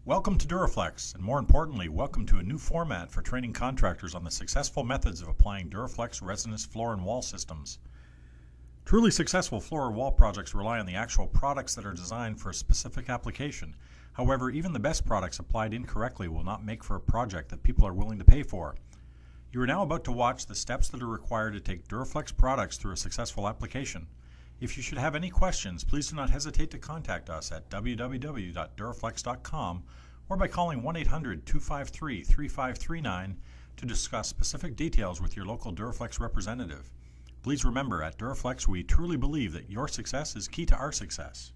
Welcome to Dur-A-Flex, and more importantly, welcome to a new format for training contractors on the successful methods of applying Dur-A-Flex resinous floor and wall systems. Truly successful floor or wall projects rely on the actual products that are designed for a specific application. However, even the best products applied incorrectly will not make for a project that people are willing to pay for. You are now about to watch the steps that are required to take Dur-A-Flex products through a successful application. If you should have any questions, please do not hesitate to contact us at www.duraflex.com or by calling 1-800-253-3539 to discuss specific details with your local Dur-A-Flex representative. Please remember, at Dur-A-Flex we truly believe that your success is key to our success.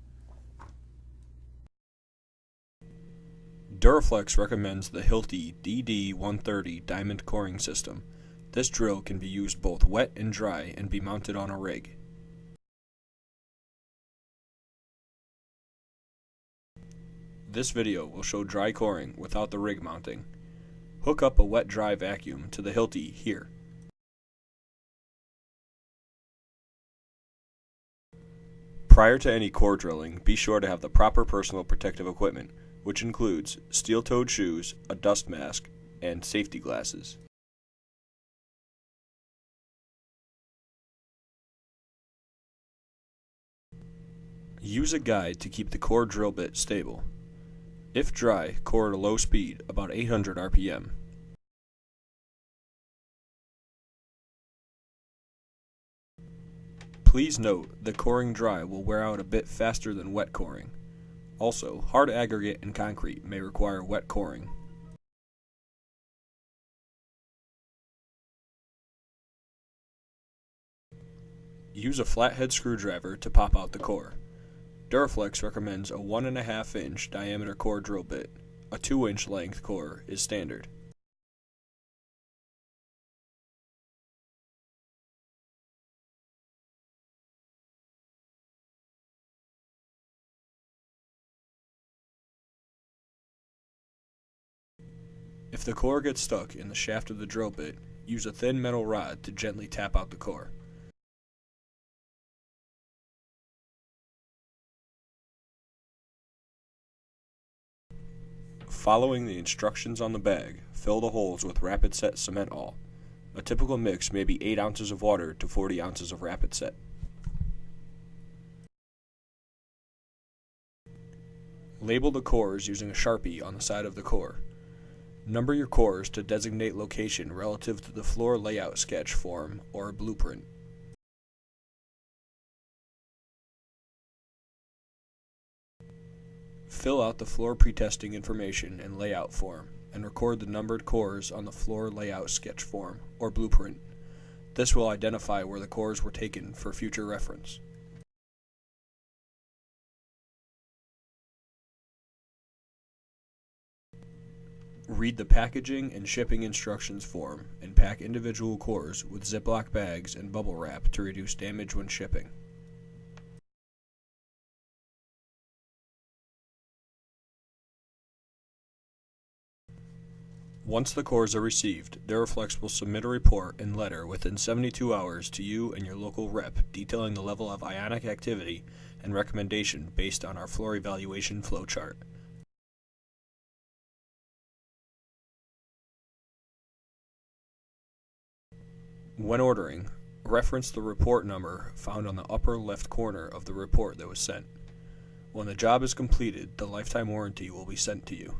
Dur-A-Flex recommends the Hilti DD130 diamond coring system. This drill can be used both wet and dry and be mounted on a rig. This video will show dry coring without the rig mounting. Hook up a wet-dry vacuum to the Hilti here. Prior to any core drilling, be sure to have the proper personal protective equipment, which includes steel-toed shoes, a dust mask, and safety glasses. Use a guide to keep the core drill bit stable. If dry, core at a low speed, about 800 RPM. Please note that coring dry will wear out a bit faster than wet coring. Also, hard aggregate and concrete may require wet coring. Use a flathead screwdriver to pop out the core. Dur-A-Flex recommends a 1.5 inch diameter core drill bit. A 2 inch length core is standard. If the core gets stuck in the shaft of the drill bit, use a thin metal rod to gently tap out the core. Following the instructions on the bag, fill the holes with rapid set cement all. A typical mix may be 8 ounces of water to 40 ounces of rapid set. Label the cores using a Sharpie on the side of the core. Number your cores to designate location relative to the floor layout sketch form or blueprint. Fill out the floor pretesting information and layout form, and record the numbered cores on the floor layout sketch form, or blueprint. This will identify where the cores were taken for future reference. Read the packaging and shipping instructions form, and pack individual cores with Ziploc bags and bubble wrap to reduce damage when shipping. Once the cores are received, Dur-A-Flex will submit a report and letter within 72 hours to you and your local rep detailing the level of ionic activity and recommendation based on our floor evaluation flowchart. When ordering, reference the report number found on the upper left corner of the report that was sent. When the job is completed, the lifetime warranty will be sent to you.